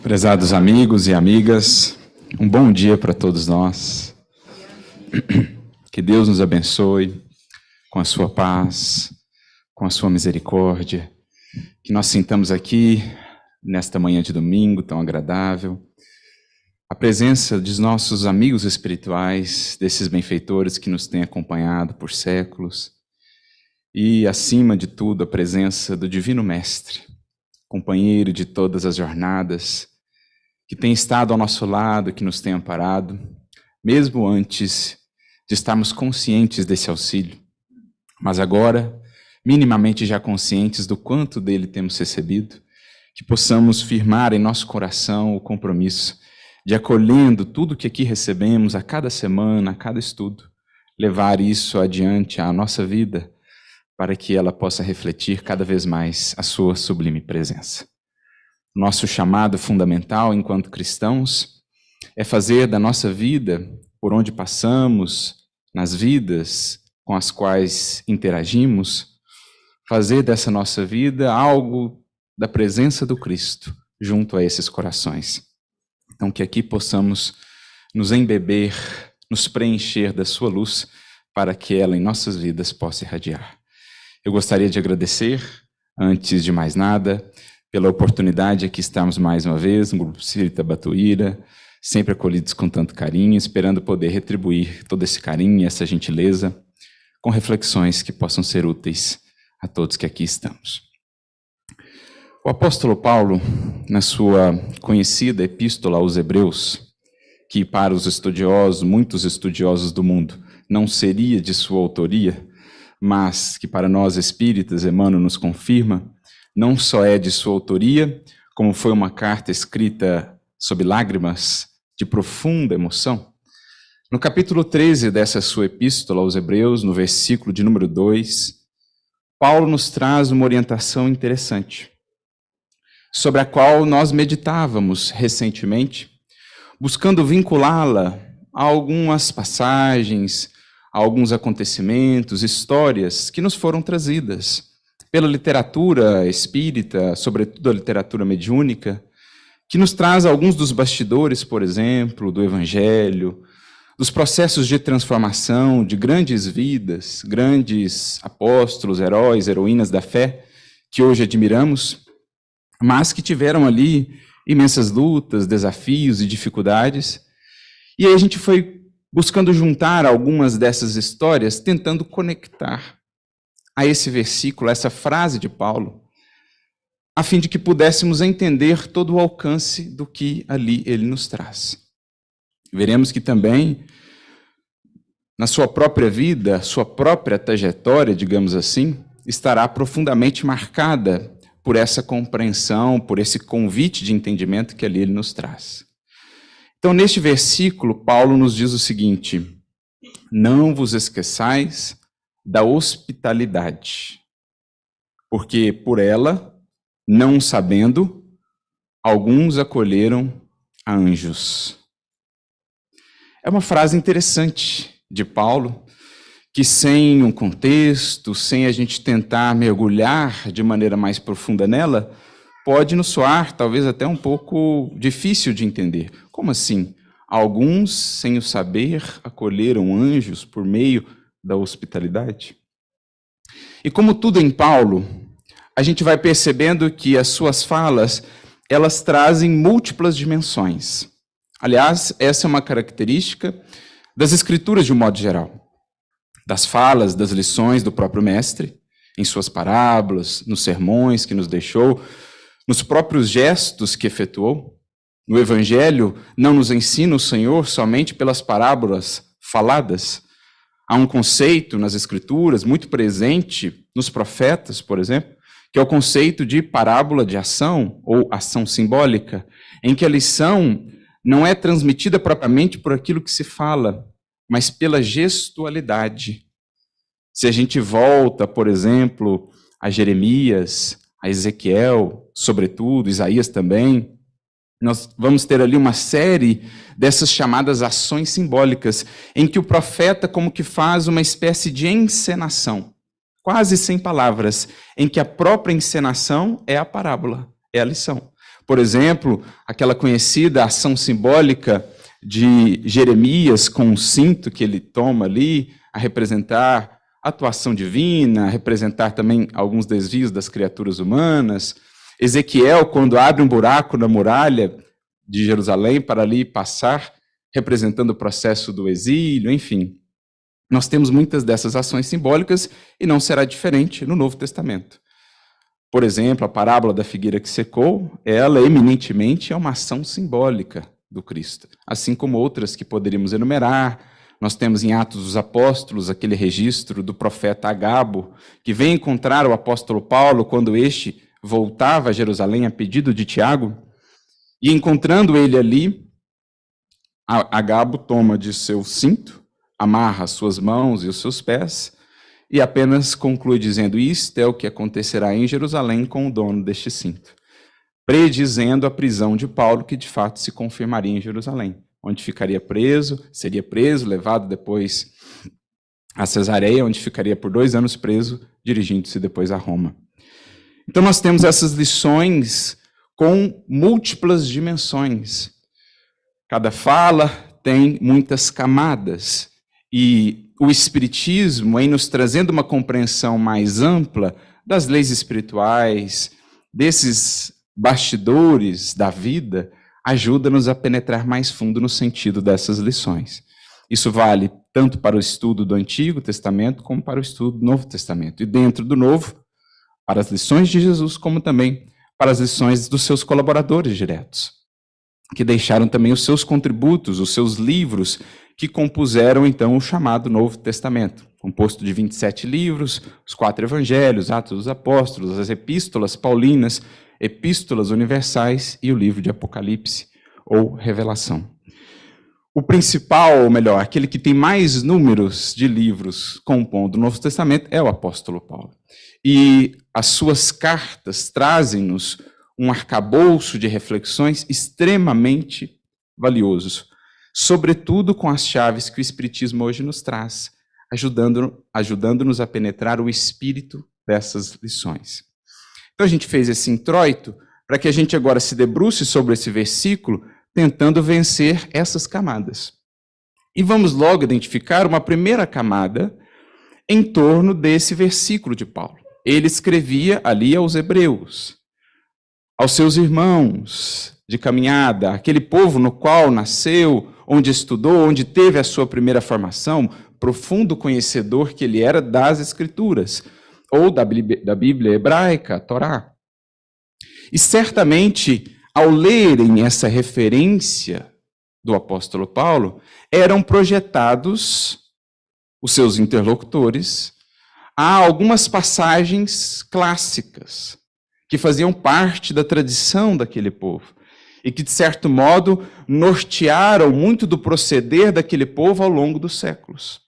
Prezados amigos e amigas, um bom dia para todos nós. Que Deus nos abençoe com a sua paz, com a sua misericórdia. Que nós sintamos aqui, nesta manhã de domingo tão agradável, a presença dos nossos amigos espirituais, desses benfeitores que nos têm acompanhado por séculos. E, acima de tudo, a presença do Divino Mestre, companheiro de todas as jornadas, que tem estado ao nosso lado, que nos tem amparado, mesmo antes de estarmos conscientes desse auxílio, mas agora, minimamente já conscientes do quanto dele temos recebido, que possamos firmar em nosso coração o compromisso de, acolhendo tudo que aqui recebemos a cada semana, a cada estudo, levar isso adiante à nossa vida, para que ela possa refletir cada vez mais a sua sublime presença. Nosso chamado fundamental enquanto cristãos é fazer da nossa vida, por onde passamos, nas vidas com as quais interagimos, fazer dessa nossa vida algo da presença do Cristo junto a esses corações. Então, que aqui possamos nos embeber, nos preencher da sua luz, para que ela em nossas vidas possa irradiar. Eu gostaria de agradecer, antes de mais nada, pela oportunidade de aqui estarmos mais uma vez no Grupo Espírita Batuíra, sempre acolhidos com tanto carinho, esperando poder retribuir todo esse carinho e essa gentileza com reflexões que possam ser úteis a todos que aqui estamos. O apóstolo Paulo, na sua conhecida epístola aos Hebreus, que para os estudiosos, muitos estudiosos do mundo, não seria de sua autoria, mas que para nós espíritas, Emmanuel nos confirma, não só é de sua autoria, como foi uma carta escrita sob lágrimas de profunda emoção. No capítulo 13 dessa sua epístola aos Hebreus, no versículo de número 2, Paulo nos traz uma orientação interessante, sobre a qual nós meditávamos recentemente, buscando vinculá-la a algumas passagens, a alguns acontecimentos, histórias que nos foram trazidas pela literatura espírita, sobretudo a literatura mediúnica, que nos traz alguns dos bastidores, por exemplo, do Evangelho, dos processos de transformação de grandes vidas, grandes apóstolos, heróis, heroínas da fé, que hoje admiramos, mas que tiveram ali imensas lutas, desafios e dificuldades. E aí a gente foi buscando juntar algumas dessas histórias, tentando conectar a esse versículo, a essa frase de Paulo, a fim de que pudéssemos entender todo o alcance do que ali ele nos traz. Veremos que também, na sua própria vida, sua própria trajetória, digamos assim, estará profundamente marcada por essa compreensão, por esse convite de entendimento que ali ele nos traz. Então, neste versículo, Paulo nos diz o seguinte: não vos esqueçais da hospitalidade, porque por ela, não sabendo, alguns acolheram a anjos. É uma frase interessante de Paulo, que sem um contexto, sem a gente tentar mergulhar de maneira mais profunda nela, pode nos soar talvez até um pouco difícil de entender. Como assim? Alguns, sem o saber, acolheram anjos por meio da hospitalidade? E como tudo em Paulo, a gente vai percebendo que as suas falas, elas trazem múltiplas dimensões. Aliás, essa é uma característica das escrituras de um modo geral. Das falas, das lições do próprio mestre, em suas parábolas, nos sermões que nos deixou, nos próprios gestos que efetuou. No Evangelho, não nos ensina o Senhor somente pelas parábolas faladas. Há um conceito nas Escrituras, muito presente nos profetas, por exemplo, que é o conceito de parábola de ação, ou ação simbólica, em que a lição não é transmitida propriamente por aquilo que se fala, mas pela gestualidade. Se a gente volta, por exemplo, a Jeremias, a Ezequiel, sobretudo, Isaías também, nós vamos ter ali uma série dessas chamadas ações simbólicas, em que o profeta como que faz uma espécie de encenação, quase sem palavras, em que a própria encenação é a parábola, é a lição. Por exemplo, aquela conhecida ação simbólica de Jeremias com o cinto que ele toma ali, a representar a atuação divina, a representar também alguns desvios das criaturas humanas. Ezequiel, quando abre um buraco na muralha de Jerusalém para ali passar, representando o processo do exílio, enfim. Nós temos muitas dessas ações simbólicas e não será diferente no Novo Testamento. Por exemplo, a parábola da figueira que secou, ela eminentemente é uma ação simbólica do Cristo, assim como outras que poderíamos enumerar. Nós temos em Atos dos Apóstolos aquele registro do profeta Agabo, que vem encontrar o apóstolo Paulo quando este voltava a Jerusalém a pedido de Tiago, e encontrando ele ali, Agabo toma de seu cinto, amarra as suas mãos e os seus pés, e apenas conclui dizendo: isto é o que acontecerá em Jerusalém com o dono deste cinto, predizendo a prisão de Paulo, que de fato se confirmaria em Jerusalém, onde ficaria preso, seria preso, levado depois a Cesareia, onde ficaria por 2 anos preso, dirigindo-se depois a Roma. Então nós temos essas lições com múltiplas dimensões. Cada fala tem muitas camadas, e o Espiritismo, em nos trazendo uma compreensão mais ampla das leis espirituais, desses bastidores da vida, ajuda-nos a penetrar mais fundo no sentido dessas lições. Isso vale tanto para o estudo do Antigo Testamento, como para o estudo do Novo Testamento. E dentro do Novo, para as lições de Jesus, como também para as lições dos seus colaboradores diretos, que deixaram também os seus contributos, os seus livros, que compuseram, então, o chamado Novo Testamento, composto de 27 livros, os 4 evangelhos, Atos dos Apóstolos, as epístolas paulinas, epístolas universais e o livro de Apocalipse, ou Revelação. O principal, ou melhor, aquele que tem mais números de livros compondo o Novo Testamento é o apóstolo Paulo. E as suas cartas trazem-nos um arcabouço de reflexões extremamente valiosos, sobretudo com as chaves que o Espiritismo hoje nos traz, ajudando-nos a penetrar o espírito dessas lições. Então a gente fez esse introito para que a gente agora se debruce sobre esse versículo, tentando vencer essas camadas. E vamos logo identificar uma primeira camada em torno desse versículo de Paulo. Ele escrevia ali aos hebreus, aos seus irmãos de caminhada, aquele povo no qual nasceu, onde estudou, onde teve a sua primeira formação, profundo conhecedor que ele era das Escrituras, ou da Bíblia hebraica, a Torá. E certamente, ao lerem essa referência do apóstolo Paulo, eram projetados os seus interlocutores a algumas passagens clássicas que faziam parte da tradição daquele povo e que, de certo modo, nortearam muito do proceder daquele povo ao longo dos séculos.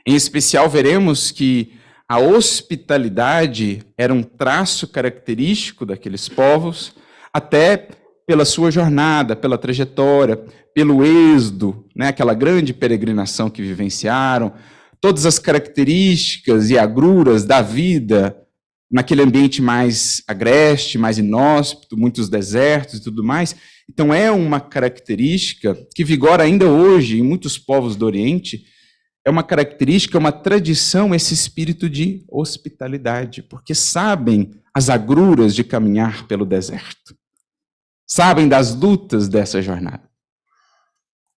Em especial, veremos que a hospitalidade era um traço característico daqueles povos, até pela sua jornada, pela trajetória, pelo êxodo, né, aquela grande peregrinação que vivenciaram, todas as características e agruras da vida naquele ambiente mais agreste, mais inóspito, muitos desertos e tudo mais. Então é uma característica que vigora ainda hoje em muitos povos do Oriente, é uma característica, uma tradição, esse espírito de hospitalidade, porque sabem as agruras de caminhar pelo deserto, sabem das lutas dessa jornada.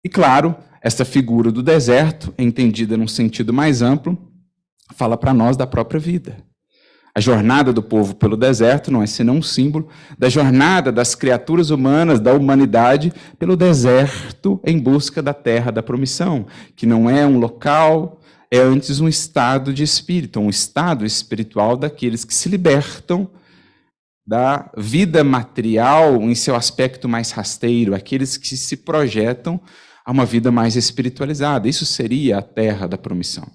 E claro, essa figura do deserto, entendida num sentido mais amplo, fala para nós da própria vida. A jornada do povo pelo deserto não é senão um símbolo da jornada das criaturas humanas, da humanidade, pelo deserto em busca da terra da promissão, que não é um local, é antes um estado de espírito, um estado espiritual daqueles que se libertam da vida material em seu aspecto mais rasteiro, aqueles que se projetam a uma vida mais espiritualizada. Isso seria a terra da promissão.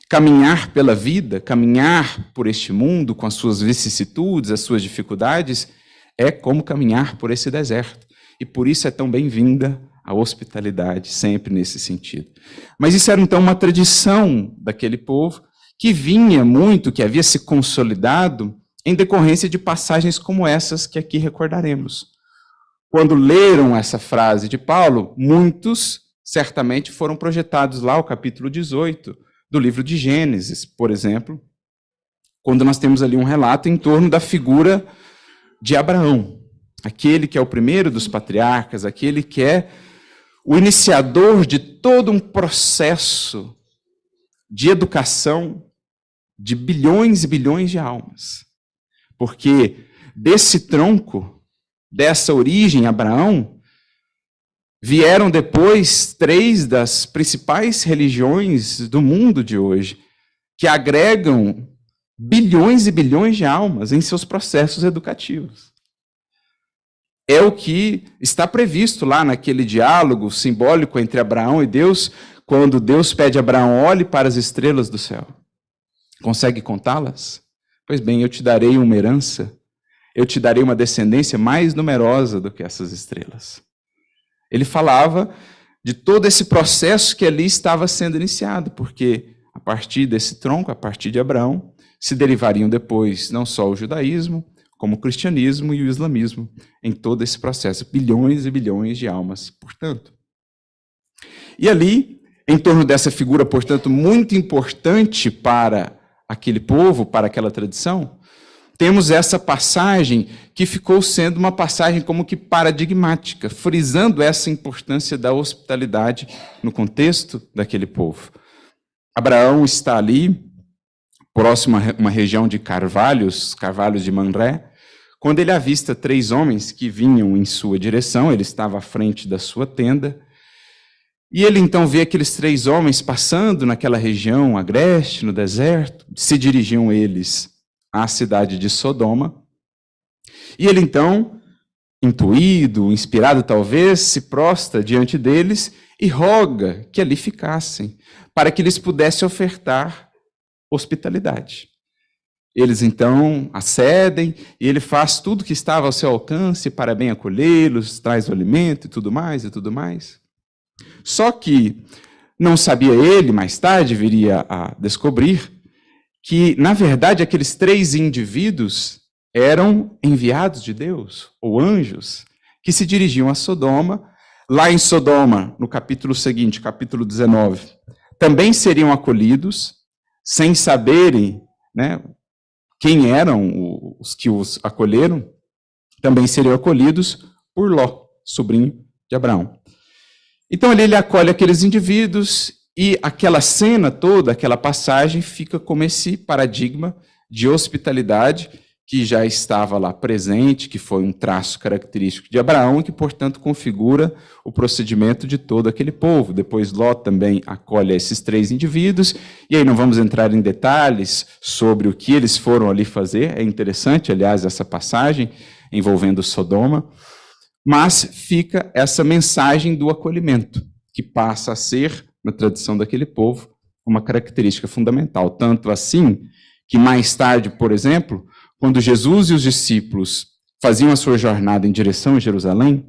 Caminhar pela vida, caminhar por este mundo com as suas vicissitudes, as suas dificuldades, é como caminhar por esse deserto. E por isso é tão bem-vinda a hospitalidade, sempre nesse sentido. Mas isso era então uma tradição daquele povo que vinha muito, que havia se consolidado em decorrência de passagens como essas que aqui recordaremos. Quando leram essa frase de Paulo, muitos certamente foram projetados lá ao capítulo 18 do livro de Gênesis, por exemplo, quando nós temos ali um relato em torno da figura de Abraão, aquele que é o primeiro dos patriarcas, aquele que é o iniciador de todo um processo de educação de bilhões e bilhões de almas. Porque desse tronco, dessa origem, Abraão, vieram depois 3 das principais religiões do mundo de hoje, que agregam bilhões e bilhões de almas em seus processos educativos. É o que está previsto lá naquele diálogo simbólico entre Abraão e Deus, quando Deus pede a Abraão, olhe para as estrelas do céu. Consegue contá-las? Pois bem, eu te darei uma herança, eu te darei uma descendência mais numerosa do que essas estrelas. Ele falava de todo esse processo que ali estava sendo iniciado, porque a partir desse tronco, a partir de Abraão, se derivariam depois não só o judaísmo, como o cristianismo e o islamismo, em todo esse processo, bilhões e bilhões de almas, portanto. E ali, em torno dessa figura, portanto, muito importante para aquele povo, para aquela tradição, temos essa passagem que ficou sendo uma passagem como que paradigmática, frisando essa importância da hospitalidade no contexto daquele povo. Abraão está ali, próximo a uma região de carvalhos de Mamré, quando ele avista 3 homens que vinham em sua direção, ele estava à frente da sua tenda, e ele então vê aqueles 3 homens passando naquela região agreste, no deserto, se dirigiam eles à cidade de Sodoma, e ele então, intuído, inspirado talvez, se prostra diante deles e roga que ali ficassem, para que eles pudessem ofertar hospitalidade. Eles então acedem e ele faz tudo que estava ao seu alcance para bem acolhê-los, traz o alimento e tudo mais, e tudo mais. Só que não sabia ele, mais tarde viria a descobrir, que, na verdade, aqueles 3 indivíduos eram enviados de Deus, ou anjos, que se dirigiam a Sodoma. Lá em Sodoma, no capítulo seguinte, capítulo 19, também seriam acolhidos, sem saberem, né, quem eram os que os acolheram, também seriam acolhidos por Ló, sobrinho de Abraão. Então ali ele acolhe aqueles indivíduos e aquela cena toda, aquela passagem, fica como esse paradigma de hospitalidade que já estava lá presente, que foi um traço característico de Abraão e que, portanto, configura o procedimento de todo aquele povo. Depois Ló também acolhe esses 3 indivíduos, e aí não vamos entrar em detalhes sobre o que eles foram ali fazer, é interessante, aliás, essa passagem envolvendo Sodoma, mas fica essa mensagem do acolhimento, que passa a ser, na tradição daquele povo, uma característica fundamental. Tanto assim que mais tarde, por exemplo, quando Jesus e os discípulos faziam a sua jornada em direção a Jerusalém,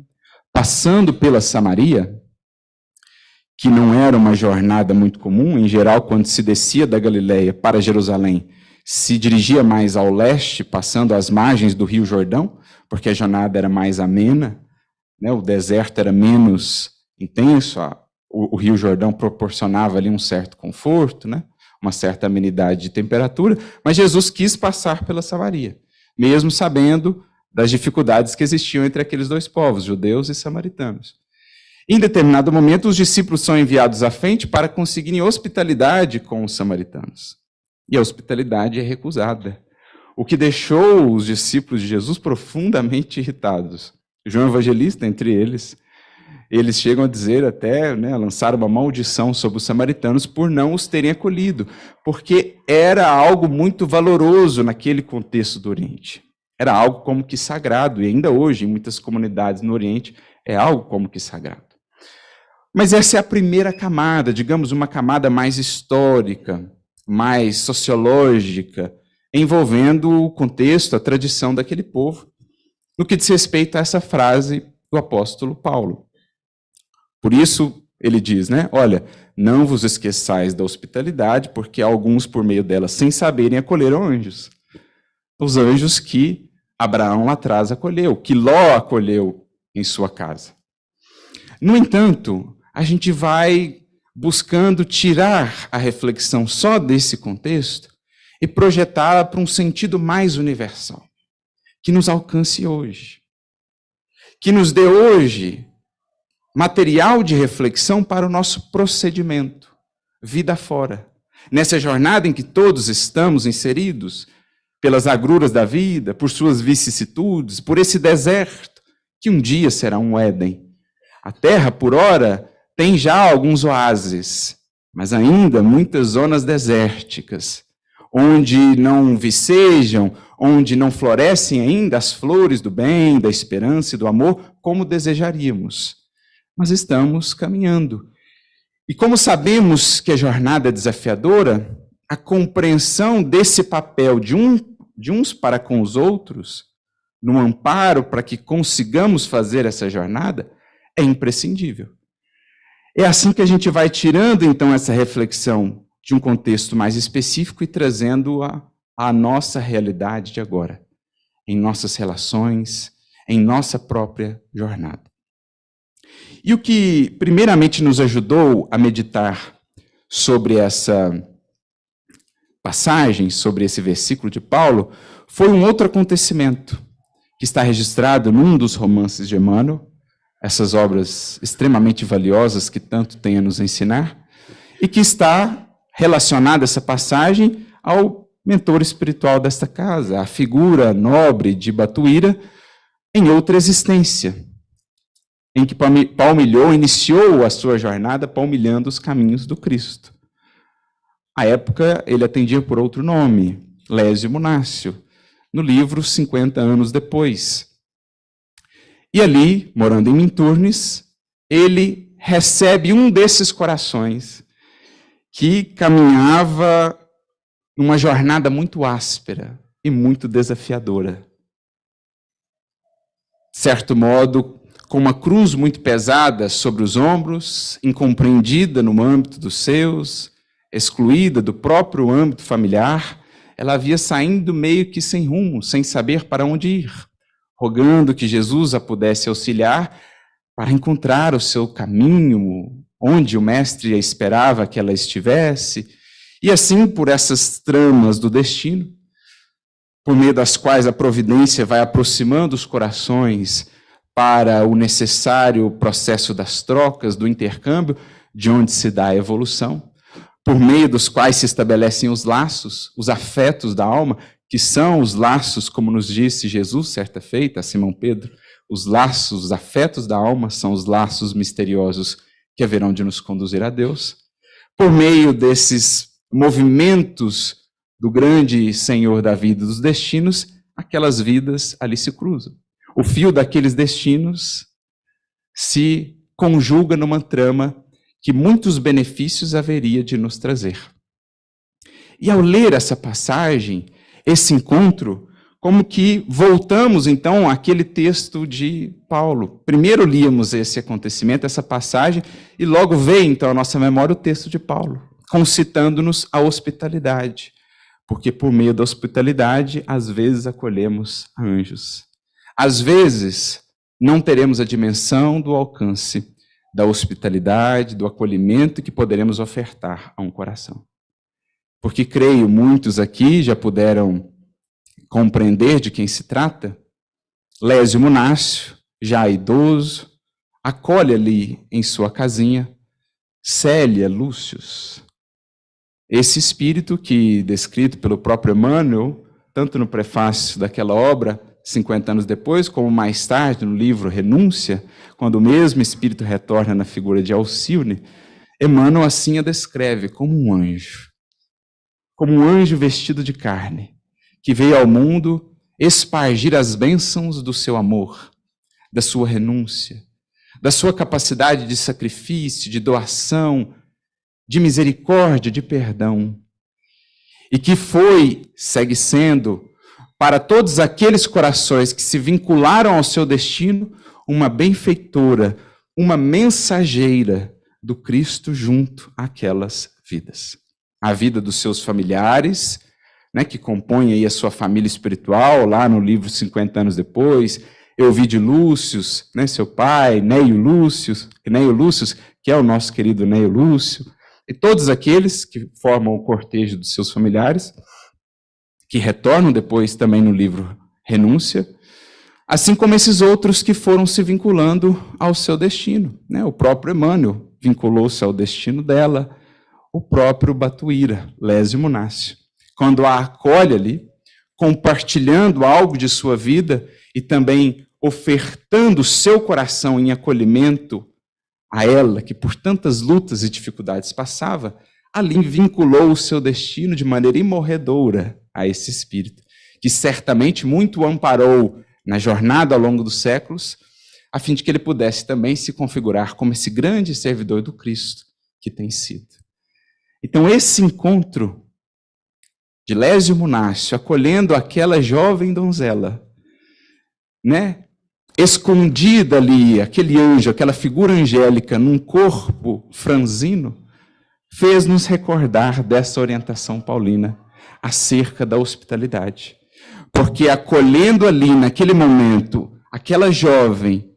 passando pela Samaria, que não era uma jornada muito comum, em geral, quando se descia da Galileia para Jerusalém, se dirigia mais ao leste, passando às margens do Rio Jordão, porque a jornada era mais amena, né? O deserto era menos intenso, o Rio Jordão proporcionava ali um certo conforto, né? Uma certa amenidade de temperatura, mas Jesus quis passar pela Samaria, mesmo sabendo das dificuldades que existiam entre aqueles 2 povos, judeus e samaritanos. Em determinado momento, os discípulos são enviados à frente para conseguirem hospitalidade com os samaritanos. E a hospitalidade é recusada, o que deixou os discípulos de Jesus profundamente irritados. João Evangelista, entre eles chegam a dizer até, né, lançar uma maldição sobre os samaritanos por não os terem acolhido, porque era algo muito valoroso naquele contexto do Oriente. Era algo como que sagrado, e ainda hoje, em muitas comunidades no Oriente, é algo como que sagrado. Mas essa é a primeira camada, digamos, uma camada mais histórica, mais sociológica, envolvendo o contexto, a tradição daquele povo, no que diz respeito a essa frase do apóstolo Paulo. Por isso, ele diz, né? Olha, não vos esqueçais da hospitalidade, porque alguns, por meio dela, sem saberem, acolheram anjos. os anjos que Abraão lá atrás acolheu, que Ló acolheu em sua casa. No entanto, a gente vai buscando tirar a reflexão só desse contexto e projetá-la para um sentido mais universal, que nos alcance hoje, que nos dê hoje material de reflexão para o nosso procedimento, vida fora. Nessa jornada em que todos estamos inseridos, pelas agruras da vida, por suas vicissitudes, por esse deserto, que um dia será um Éden. A terra, por ora, tem já alguns oásis, mas ainda muitas zonas desérticas, onde não vicejam, onde não florescem ainda as flores do bem, da esperança e do amor, como desejaríamos. Mas estamos caminhando. E como sabemos que a jornada é desafiadora, a compreensão desse papel de uns para com os outros, no amparo para que consigamos fazer essa jornada, é imprescindível. É assim que a gente vai tirando, então, essa reflexão de um contexto mais específico e trazendo-a à nossa realidade de agora, em nossas relações, em nossa própria jornada. E o que, primeiramente, nos ajudou a meditar sobre essa passagem, sobre esse versículo de Paulo, foi um outro acontecimento que está registrado num dos romances de Emmanuel, essas obras extremamente valiosas que tanto tem a nos ensinar, e que está relacionada essa passagem ao mentor espiritual desta casa, a figura nobre de Batuíra em outra existência, em que Palmilhou iniciou a sua jornada palmilhando os caminhos do Cristo. À época, ele atendia por outro nome, Lésio Munácio, no livro 50 anos depois. E ali, morando em Minturnes, ele recebe um desses corações que caminhava numa jornada muito áspera e muito desafiadora. De certo modo, com uma cruz muito pesada sobre os ombros, incompreendida no âmbito dos seus, excluída do próprio âmbito familiar, ela havia saindo meio que sem rumo, sem saber para onde ir, rogando que Jesus a pudesse auxiliar para encontrar o seu caminho, onde o mestre a esperava que ela estivesse, e assim, por essas tramas do destino, por meio das quais a providência vai aproximando os corações para o necessário processo das trocas, do intercâmbio, de onde se dá a evolução, por meio dos quais se estabelecem os laços, os afetos da alma, que são os laços, como nos disse Jesus certa feita, a Simão Pedro, os laços, os afetos da alma são os laços misteriosos que haverão de nos conduzir a Deus. Por meio desses movimentos do grande Senhor da vida e dos destinos, aquelas vidas ali se cruzam. O fio daqueles destinos se conjuga numa trama que muitos benefícios haveria de nos trazer. E ao ler essa passagem, esse encontro, como que voltamos então àquele texto de Paulo. Primeiro líamos esse acontecimento, essa passagem, e logo veio então à nossa memória o texto de Paulo, concitando-nos a hospitalidade, porque por meio da hospitalidade, às vezes acolhemos anjos. Às vezes, não teremos a dimensão do alcance da hospitalidade, do acolhimento que poderemos ofertar a um coração. Porque creio, muitos aqui já puderam compreender de quem se trata. Lésio Munácio, já idoso, acolhe ali em sua casinha Célia Lúcius. Esse espírito que, descrito pelo próprio Emmanuel, tanto no prefácio daquela obra, 50 anos depois, como mais tarde no livro Renúncia, quando o mesmo espírito retorna na figura de Alcíone, Emmanuel assim a descreve como um anjo vestido de carne, que veio ao mundo espargir as bênçãos do seu amor, da sua renúncia, da sua capacidade de sacrifício, de doação, de misericórdia, de perdão, e que segue sendo, para todos aqueles corações que se vincularam ao seu destino, uma benfeitora, uma mensageira do Cristo junto àquelas vidas. A vida dos seus familiares, né, que compõem aí a sua família espiritual, lá no livro 50 anos depois, Euvídio Lúcio, né, seu pai, Neio Lúcio, que é o nosso querido Neio Lúcio, e todos aqueles que formam o cortejo dos seus familiares, que retornam depois também no livro Renúncia, assim como esses outros que foram se vinculando ao seu destino, né? O próprio Emmanuel vinculou-se ao destino dela, o próprio Batuíra, Lésio Munácio, quando a acolhe ali, compartilhando algo de sua vida e também ofertando seu coração em acolhimento a ela, que por tantas lutas e dificuldades passava, ali vinculou o seu destino de maneira imorredoura a esse espírito, que certamente muito o amparou na jornada ao longo dos séculos, a fim de que ele pudesse também se configurar como esse grande servidor do Cristo que tem sido. Então, esse encontro de Lésio Munácio acolhendo aquela jovem donzela, né, escondida ali, aquele anjo, aquela figura angélica num corpo franzino, fez-nos recordar dessa orientação paulina acerca da hospitalidade. Porque acolhendo ali, naquele momento, aquela jovem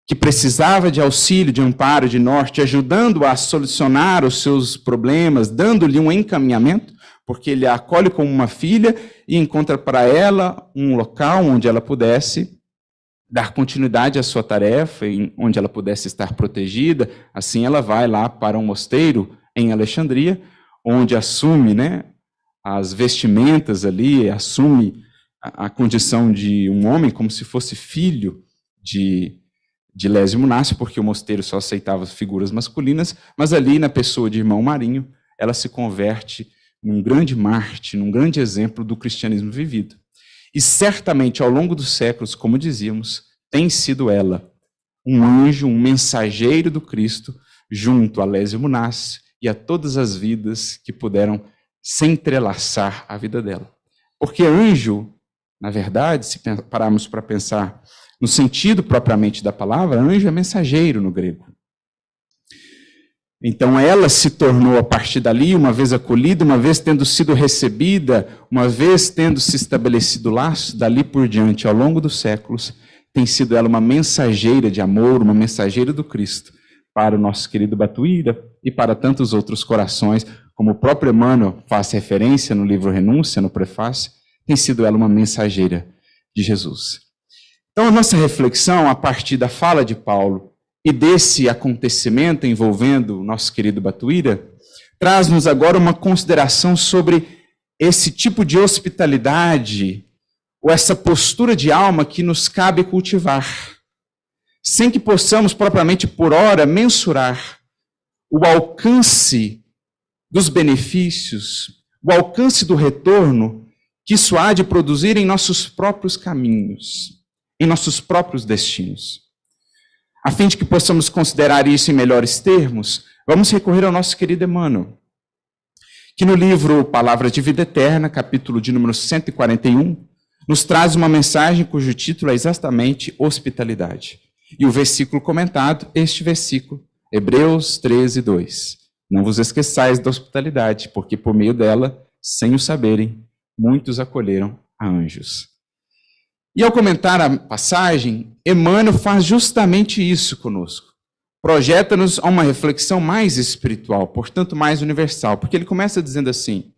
que precisava de auxílio, de amparo, de norte, ajudando-a a solucionar os seus problemas, dando-lhe um encaminhamento, porque ele a acolhe como uma filha e encontra para ela um local onde ela pudesse dar continuidade à sua tarefa, onde ela pudesse estar protegida. Assim ela vai lá para um mosteiro em Alexandria, onde assume, né, as vestimentas ali, assume a condição de um homem, como se fosse filho de Lésio Munácio, porque o mosteiro só aceitava figuras masculinas, mas ali, na pessoa de irmão Marinho, ela se converte num grande mártir, num grande exemplo do cristianismo vivido. E certamente, ao longo dos séculos, como dizíamos, tem sido ela um anjo, um mensageiro do Cristo, junto a Lésio Munácio e a todas as vidas que puderam se entrelaçar a vida dela. Porque anjo, na verdade, se pararmos para pensar no sentido propriamente da palavra, anjo é mensageiro no grego. Então ela se tornou, a partir dali, uma vez acolhida, uma vez tendo sido recebida, uma vez tendo se estabelecido laço, dali por diante, ao longo dos séculos, tem sido ela uma mensageira de amor, uma mensageira do Cristo, para o nosso querido Batuíra e para tantos outros corações, como o próprio Emmanuel faz referência no livro Renúncia, no prefácio, tem sido ela uma mensageira de Jesus. Então, a nossa reflexão, a partir da fala de Paulo e desse acontecimento envolvendo o nosso querido Batuíra, traz-nos agora uma consideração sobre esse tipo de hospitalidade, ou essa postura de alma que nos cabe cultivar, sem que possamos propriamente por hora mensurar o alcance dos benefícios, o alcance do retorno que isso há de produzir em nossos próprios caminhos, em nossos próprios destinos. A fim de que possamos considerar isso em melhores termos, vamos recorrer ao nosso querido Emmanuel, que no livro Palavras de Vida Eterna, capítulo de número 141, nos traz uma mensagem cujo título é exatamente hospitalidade. E o versículo comentado, este versículo, Hebreus 13, 2. Não vos esqueçais da hospitalidade, porque por meio dela, sem o saberem, muitos acolheram a anjos. E ao comentar a passagem, Emmanuel faz justamente isso conosco. Projeta-nos a uma reflexão mais espiritual, portanto mais universal, porque ele começa dizendo assim: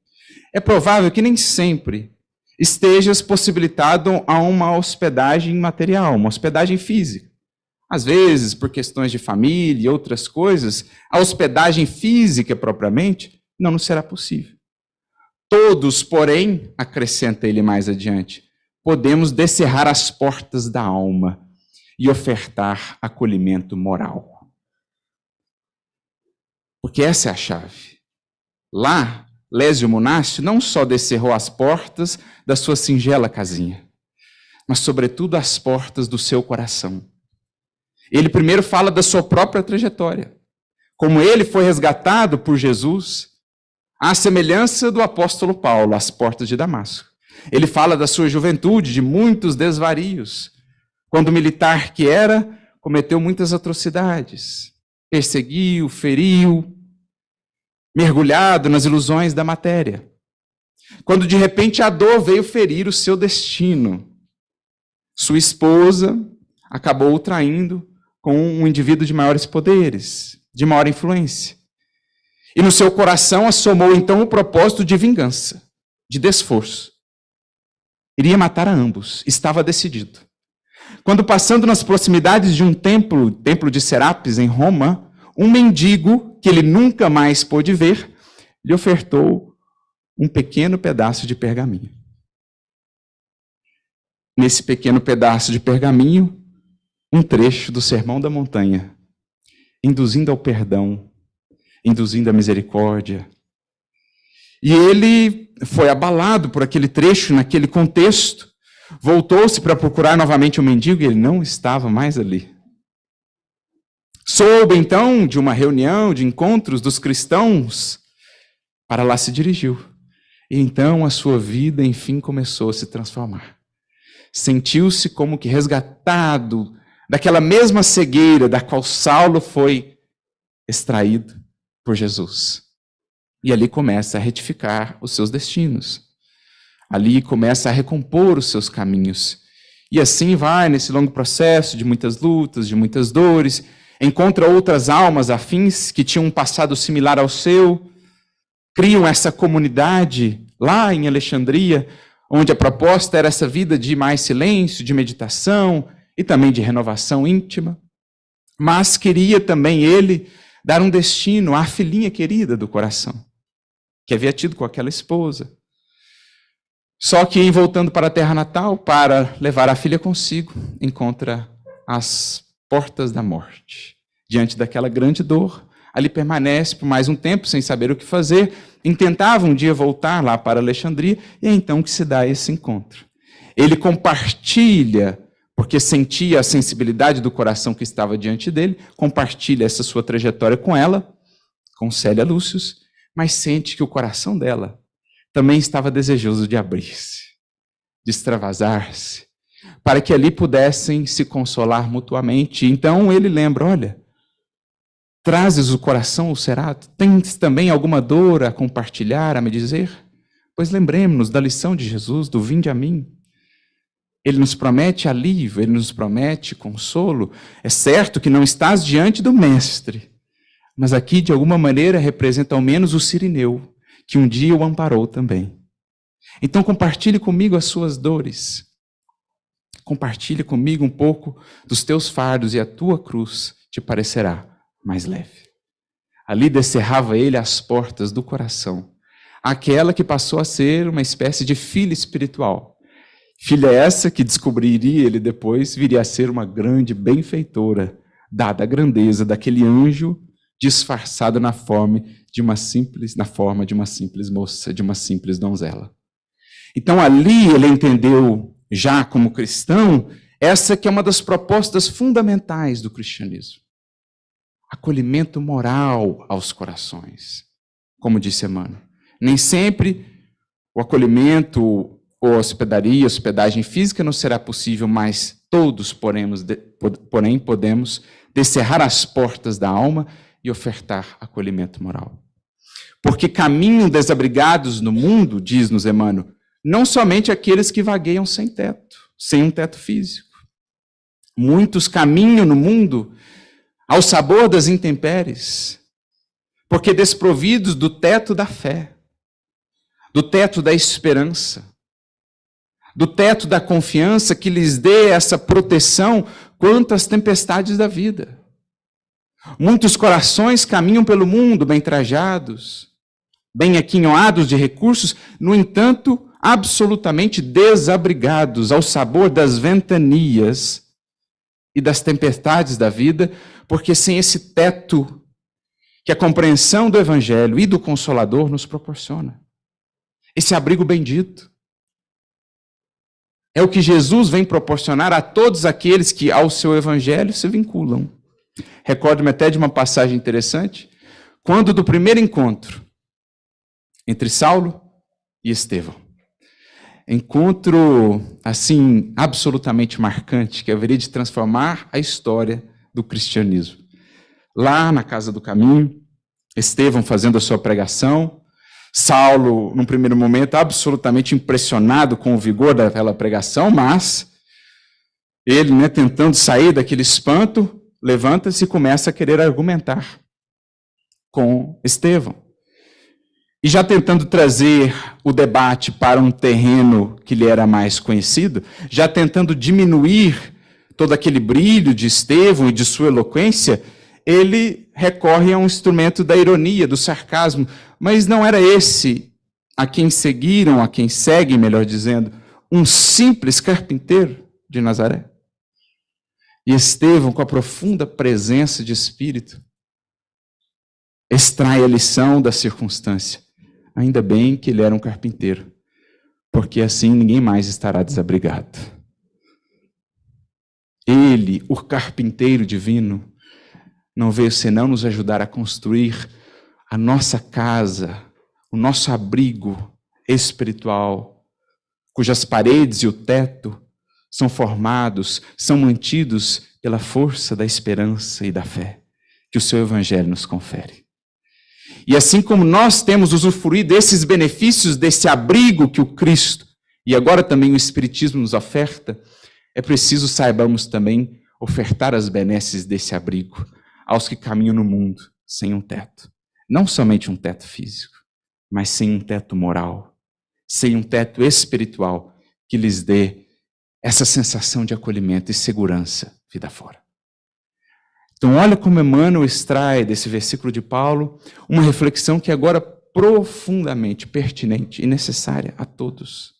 é provável que nem sempre estejas possibilitado a uma hospedagem material, uma hospedagem física. Às vezes, por questões de família e outras coisas, a hospedagem física propriamente não nos será possível. Todos, porém, acrescenta ele mais adiante, podemos descerrar as portas da alma e ofertar acolhimento moral. Porque essa é a chave. Lá, Lésio Munácio não só descerrou as portas da sua singela casinha, mas, sobretudo, as portas do seu coração. Ele primeiro fala da sua própria trajetória, como ele foi resgatado por Jesus, à semelhança do apóstolo Paulo, às portas de Damasco. Ele fala da sua juventude, de muitos desvarios. Quando militar que era, cometeu muitas atrocidades, perseguiu, feriu, mergulhado nas ilusões da matéria. quando de repente a dor veio ferir o seu destino. Sua esposa acabou o traindo com um indivíduo de maiores poderes, de maior influência. E no seu coração assomou então o propósito de vingança, de desforço. Iria matar a ambos, estava decidido. Quando passando nas proximidades de um templo, templo de Serapis em Roma, um mendigo, que ele nunca mais pôde ver, lhe ofertou um pequeno pedaço de pergaminho. Nesse pequeno pedaço de pergaminho, um trecho do Sermão da Montanha, induzindo ao perdão, induzindo à misericórdia. E ele foi abalado por aquele trecho, naquele contexto, voltou-se para procurar novamente o mendigo e ele não estava mais ali. Soube então de uma reunião, de encontros dos cristãos, para lá se dirigiu. E então a sua vida, enfim, começou a se transformar. Sentiu-se como que resgatado daquela mesma cegueira da qual Saulo foi extraído por Jesus. E ali começa a retificar os seus destinos. Ali começa a recompor os seus caminhos. E assim vai nesse longo processo de muitas lutas, de muitas dores, encontra outras almas afins que tinham um passado similar ao seu, criam essa comunidade lá em Alexandria, onde a proposta era essa vida de mais silêncio, de meditação e também de renovação íntima. Mas queria também ele dar um destino à filhinha querida do coração, que havia tido com aquela esposa. Só que, em voltando para a terra natal, para levar a filha consigo, encontra as portas da morte. Diante daquela grande dor, ali permanece por mais um tempo, sem saber o que fazer, intentava um dia voltar lá para Alexandria, e é então que se dá esse encontro. Ele compartilha, porque sentia a sensibilidade do coração que estava diante dele, compartilha essa sua trajetória com ela, com Célia Lúcius, mas sente que o coração dela também estava desejoso de abrir-se, de extravasar-se, para que ali pudessem se consolar mutuamente. Então ele lembra, olha, trazes o coração ulcerado? Tens também alguma dor a compartilhar, a me dizer? Pois lembremos-nos da lição de Jesus, do vinde a mim. Ele nos promete alívio, ele nos promete consolo. É certo que não estás diante do mestre, mas aqui, de alguma maneira, representa ao menos o Cirineu, que um dia o amparou também. Então, compartilhe comigo as suas dores. Compartilhe comigo um pouco dos teus fardos e a tua cruz te parecerá mais leve. Ali descerrava ele as portas do coração, aquela que passou a ser uma espécie de filha espiritual. Filha essa que descobriria ele depois, viria a ser uma grande benfeitora, dada a grandeza daquele anjo disfarçado na forma de uma simples moça, de uma simples donzela. Então ali ele entendeu, já como cristão, essa que é uma das propostas fundamentais do cristianismo. Acolhimento moral aos corações. Como disse Emmanuel, nem sempre o acolhimento ou hospedagem física não será possível, mas todos, porém, podemos descerrar as portas da alma e ofertar acolhimento moral. Porque caminham desabrigados no mundo, diz-nos Emmanuel, não somente aqueles que vagueiam sem teto, sem um teto físico. Muitos caminham no mundo ao sabor das intempéries, porque desprovidos do teto da fé, do teto da esperança, do teto da confiança que lhes dê essa proteção quanto às tempestades da vida. Muitos corações caminham pelo mundo bem trajados, bem aquinhoados de recursos, no entanto, absolutamente desabrigados ao sabor das ventanias e das tempestades da vida, porque sem esse teto que a compreensão do Evangelho e do Consolador nos proporciona. Esse abrigo bendito. É o que Jesus vem proporcionar a todos aqueles que ao seu Evangelho se vinculam. Recordo-me até de uma passagem interessante, quando do primeiro encontro entre Saulo e Estevão. Encontro, assim, absolutamente marcante, que haveria de transformar a história do cristianismo. Lá na Casa do Caminho, Estevão fazendo a sua pregação, Saulo, num primeiro momento, absolutamente impressionado com o vigor daquela pregação, mas ele, tentando sair daquele espanto, levanta-se e começa a querer argumentar com Estevão. E já tentando trazer o debate para um terreno que lhe era mais conhecido, já tentando diminuir todo aquele brilho de Estevão e de sua eloquência, ele recorre a um instrumento da ironia, do sarcasmo, mas não era esse a quem seguiram, a quem seguem, melhor dizendo, um simples carpinteiro de Nazaré. E Estevão, com a profunda presença de espírito, extrai a lição da circunstância. Ainda bem que ele era um carpinteiro, porque assim ninguém mais estará desabrigado. Ele, o carpinteiro divino, não veio senão nos ajudar a construir a nossa casa, o nosso abrigo espiritual, cujas paredes e o teto são formados, são mantidos pela força da esperança e da fé que o seu evangelho nos confere. E assim como nós temos usufruído desses benefícios, desse abrigo que o Cristo e agora também o Espiritismo nos oferta, é preciso saibamos também ofertar as benesses desse abrigo aos que caminham no mundo sem um teto. Não somente um teto físico, mas sem um teto moral, sem um teto espiritual que lhes dê essa sensação de acolhimento e segurança vida fora. Então, olha como Emmanuel extrai desse versículo de Paulo uma reflexão que é agora profundamente pertinente e necessária a todos.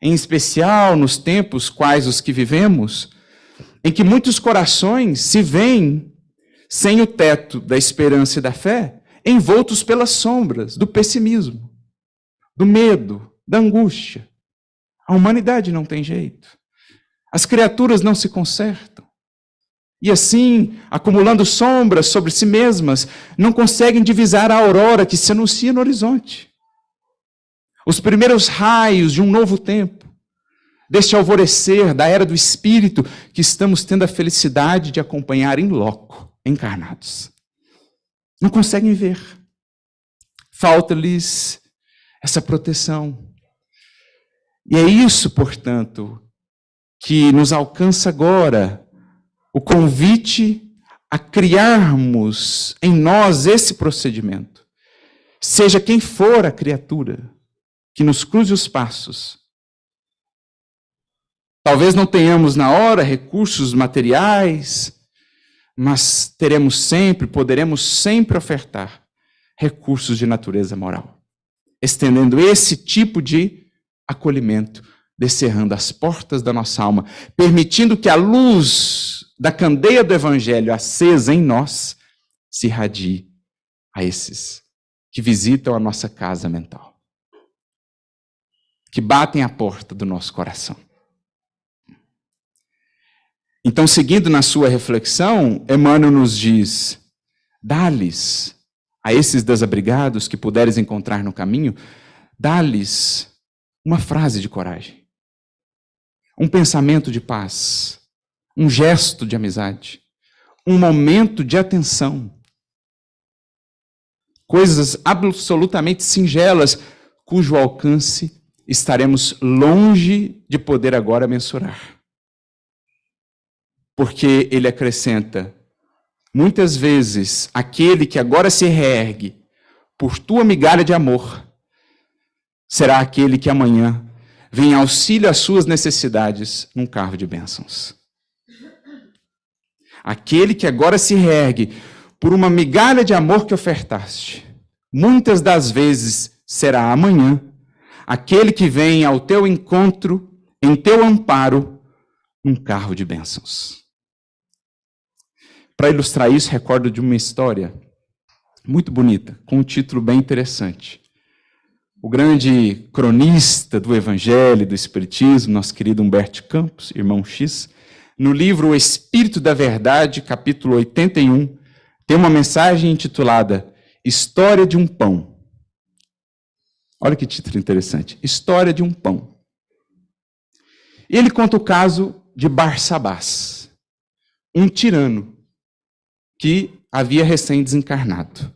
Em especial nos tempos quais os que vivemos, em que muitos corações se veem sem o teto da esperança e da fé, envoltos pelas sombras do pessimismo, do medo, da angústia. A humanidade não tem jeito. As criaturas não se consertam. E assim, acumulando sombras sobre si mesmas, não conseguem divisar a aurora que se anuncia no horizonte. Os primeiros raios de um novo tempo, deste alvorecer da era do Espírito que estamos tendo a felicidade de acompanhar em loco, encarnados. Não conseguem ver. Falta-lhes essa proteção. E é isso, portanto, que nos alcança agora o convite a criarmos em nós esse procedimento. Seja quem for a criatura que nos cruze os passos. Talvez não tenhamos na hora recursos materiais, mas teremos sempre, poderemos sempre ofertar recursos de natureza moral, estendendo esse tipo de acolhimento, descerrando as portas da nossa alma, permitindo que a luz da candeia do Evangelho acesa em nós se irradie a esses que visitam a nossa casa mental, que batem à porta do nosso coração. Então, seguindo na sua reflexão, Emmanuel nos diz: dá-lhes a esses desabrigados que puderes encontrar no caminho, dá-lhes uma frase de coragem, um pensamento de paz, um gesto de amizade, um momento de atenção. Coisas absolutamente singelas, cujo alcance estaremos longe de poder agora mensurar. Porque ele acrescenta: muitas vezes aquele que agora se reergue por tua migalha de amor será aquele que amanhã vem em auxílio às suas necessidades num carro de bênçãos. Aquele que agora se reergue por uma migalha de amor que ofertaste, muitas das vezes será amanhã aquele que vem ao teu encontro, em teu amparo, num carro de bênçãos. Para ilustrar isso, recordo de uma história muito bonita, com um título bem interessante. O grande cronista do Evangelho e do Espiritismo, nosso querido Humberto Campos, irmão X, no livro O Espírito da Verdade, capítulo 81, tem uma mensagem intitulada História de um Pão. Olha que título interessante. História de um Pão. E ele conta o caso de Barsabás, um tirano que havia recém-desencarnado.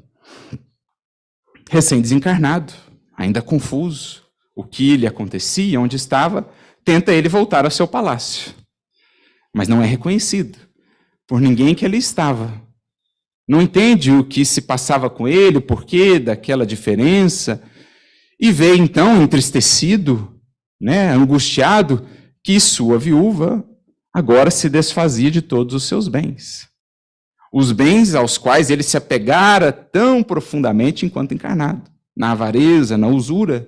recém-desencarnado, ainda confuso, o que lhe acontecia, onde estava, tenta ele voltar ao seu palácio. Mas não é reconhecido por ninguém que ali estava. Não entende o que se passava com ele, o porquê daquela diferença, e vê então, entristecido, angustiado, que sua viúva agora se desfazia de todos os seus bens. Os bens aos quais ele se apegara tão profundamente enquanto encarnado, na avareza, na usura.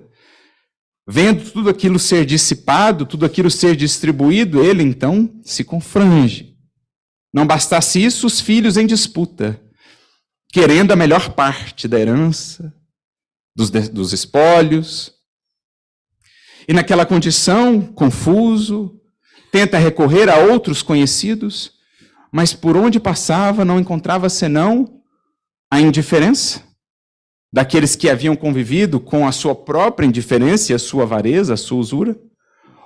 Vendo tudo aquilo ser dissipado, tudo aquilo ser distribuído, ele então se confrange. Não bastasse isso, os filhos em disputa, querendo a melhor parte da herança, dos espólios. E naquela condição, confuso, tenta recorrer a outros conhecidos, mas por onde passava não encontrava senão a indiferença daqueles que haviam convivido com a sua própria indiferença e a sua avareza, a sua usura,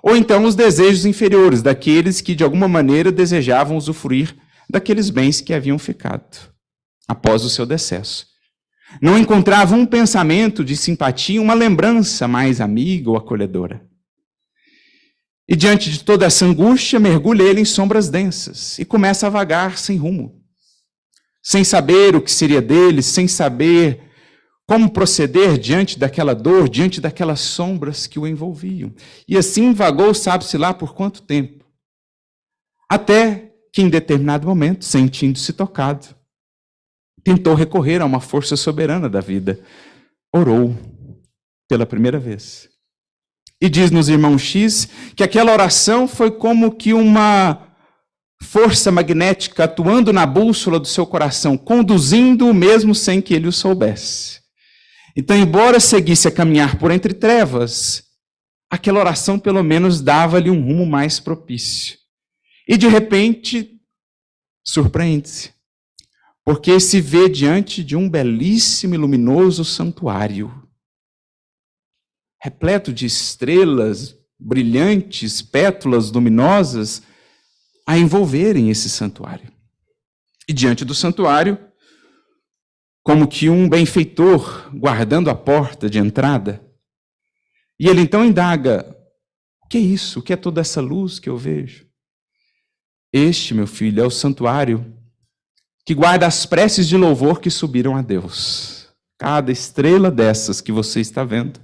ou então os desejos inferiores daqueles que de alguma maneira desejavam usufruir daqueles bens que haviam ficado após o seu decesso. Não encontrava um pensamento de simpatia, uma lembrança mais amiga ou acolhedora. E diante de toda essa angústia, mergulha ele em sombras densas e começa a vagar sem rumo, sem saber o que seria dele, sem saber como proceder diante daquela dor, diante daquelas sombras que o envolviam. E assim vagou, sabe-se lá por quanto tempo. Até que em determinado momento, sentindo-se tocado, tentou recorrer a uma força soberana da vida. Orou pela primeira vez. E diz-nos irmão X que aquela oração foi como que uma força magnética atuando na bússola do seu coração, conduzindo-o mesmo sem que ele o soubesse. Então, embora seguisse a caminhar por entre trevas, aquela oração pelo menos dava-lhe um rumo mais propício. E de repente, surpreende-se, porque se vê diante de um belíssimo e luminoso santuário, repleto de estrelas brilhantes, pétalas luminosas, a envolverem esse santuário. E diante do santuário, como que um benfeitor guardando a porta de entrada. E ele então indaga: o que é isso? O que é toda essa luz que eu vejo? Este, meu filho, é o santuário que guarda as preces de louvor que subiram a Deus. Cada estrela dessas que você está vendo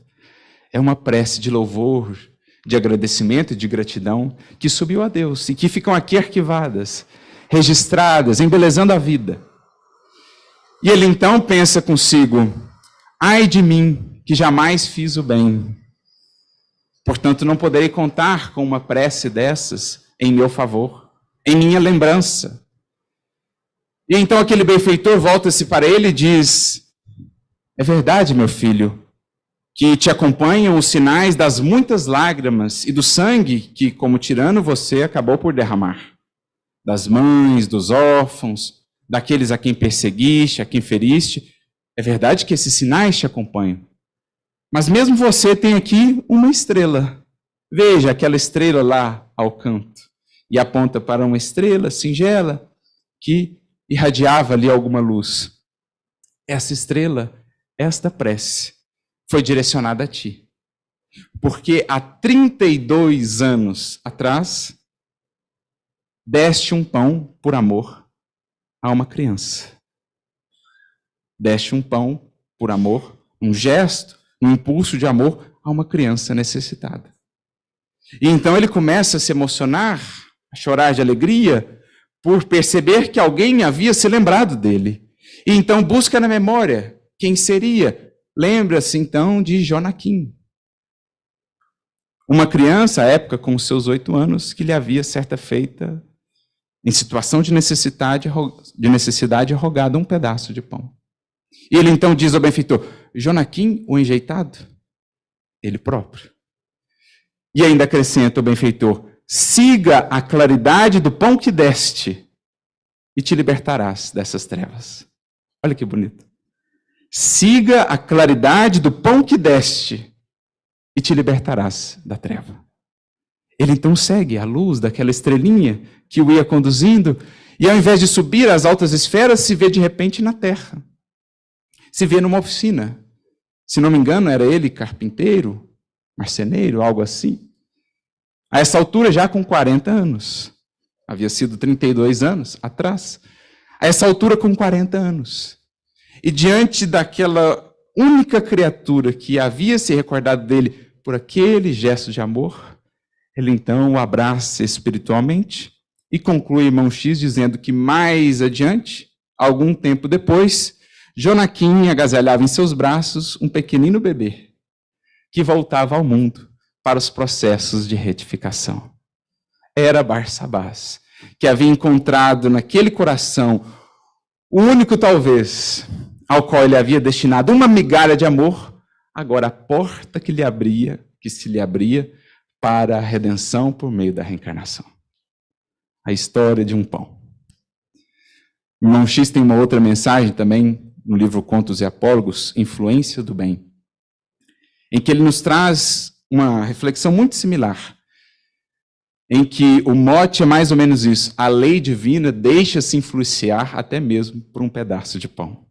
é uma prece de louvor, de agradecimento e de gratidão que subiu a Deus e que ficam aqui arquivadas, registradas, embelezando a vida. E ele então pensa consigo: ai de mim, que jamais fiz o bem. Portanto, não poderei contar com uma prece dessas em meu favor, em minha lembrança. E então aquele benfeitor volta-se para ele e diz: é verdade, meu filho, que te acompanham os sinais das muitas lágrimas e do sangue que, como tirano, você acabou por derramar. Das mães, dos órfãos, daqueles a quem perseguiste, a quem feriste. É verdade que esses sinais te acompanham. Mas mesmo você tem aqui uma estrela. Veja aquela estrela lá ao canto. E aponta para uma estrela singela que irradiava ali alguma luz. Essa estrela, esta prece, foi direcionada a ti. Porque há 32 anos atrás, deste um pão por amor a uma criança. Deste um pão por amor, um gesto, um impulso de amor a uma criança necessitada. E então ele começa a se emocionar, a chorar de alegria, por perceber que alguém havia se lembrado dele. E então busca na memória quem seria. Lembra-se então de Jonaquim. Uma criança, à época com os seus 8 anos, que lhe havia certa feita, em situação de necessidade, rogado um pedaço de pão. E ele então diz ao benfeitor: Jonaquim, o enjeitado? Ele próprio. E ainda acrescenta o benfeitor: siga a claridade do pão que deste e te libertarás dessas trevas. Olha que bonito. Siga a claridade do pão que deste e te libertarás da treva. Ele então segue a luz daquela estrelinha que o ia conduzindo, e ao invés de subir às altas esferas, se vê de repente na terra. Se vê numa oficina, Se não me engano, era ele carpinteiro, marceneiro, algo assim. A essa altura, já com 40 anos. Havia sido 32 anos atrás. A essa altura, com 40 anos. E diante daquela única criatura que havia se recordado dele por aquele gesto de amor, ele então o abraça espiritualmente e conclui irmão X dizendo que mais adiante, algum tempo depois, Jonaquim agasalhava em seus braços um pequenino bebê que voltava ao mundo para os processos de retificação. Era Barsabás, que havia encontrado naquele coração o único, talvez, ao qual ele havia destinado uma migalha de amor, agora a porta que se lhe abria para a redenção por meio da reencarnação. A história de um pão. O irmão X tem uma outra mensagem também, no livro Contos e Apólogos, Influência do Bem, em que ele nos traz uma reflexão muito similar, em que o mote é mais ou menos isso: a lei divina deixa-se influenciar até mesmo por um pedaço de pão.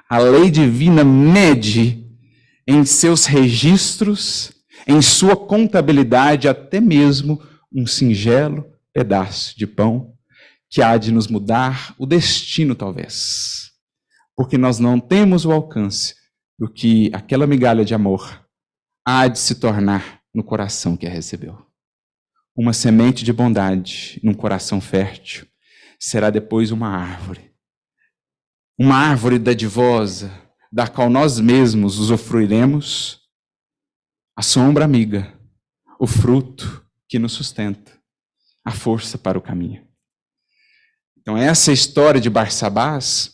A lei divina mede em seus registros, em sua contabilidade, até mesmo um singelo pedaço de pão que há de nos mudar o destino, talvez. Porque nós não temos o alcance do que aquela migalha de amor há de se tornar no coração que a recebeu. Uma semente de bondade num coração fértil será depois uma árvore dadivosa, da qual nós mesmos usufruiremos, a sombra amiga, o fruto que nos sustenta, a força para o caminho. Então essa história de Barsabás